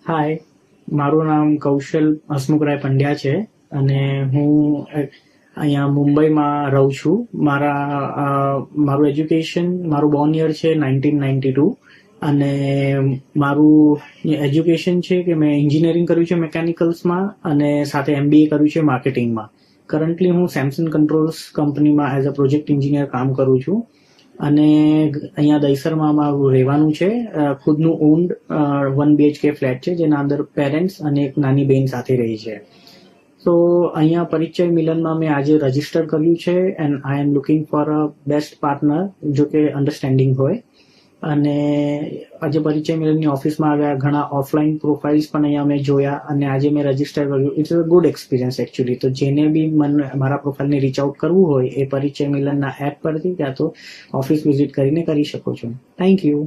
હાય, મારું નામ કૌશલ હસમુખરાય પંડ્યા છે અને હું અહીંયા મુંબઈમાં રહું છું. મારું એજ્યુકેશન, મારું બોર્ન યર છે 1992 અને મારું એજ્યુકેશન છે કે મેં એન્જિનિયરિંગ કર્યું છે મેકેનિકલ્સમાં અને સાથે MBA કર્યું છે માર્કેટિંગમાં. કરન્ટલી હું સેમસંગ કંટ્રોલ્સ કંપનીમાં એઝ અ પ્રોજેક્ટ એન્જિનિયર કામ કરું છું અને અહીંયા દહીસરમાં મારું રહેવાનું છે. ખુદનું ઓન્ડ 1 BHK ફ્લેટ છે જેના અંદર પેરેન્ટ્સ અને એક નાની બહેન સાથે રહી છે. તો અહીંયા પરિચય મિલનમાં મેં આજે રજીસ્ટર કર્યું છે and I M looking for a best partner જો કે અન્ડરસ્ટેન્ડિંગ હોય. અને આજે પરિચય મિલનની ઓફિસમાં આવ્યા, ઘણા ઓફલાઈન પ્રોફાઇલ્સ પણ અહીંયા મેં જોયા અને આજે મેં રજીસ્ટર કર્યું. It's a good experience actually. તો જેને બી મારા પ્રોફાઇલને રીચ આઉટ કરવું હોય એ પરિચય મિલનના એપ પરથી ક્યાં તો ઓફિસ વિઝિટ કરીને કરી શકો છો. Thank you.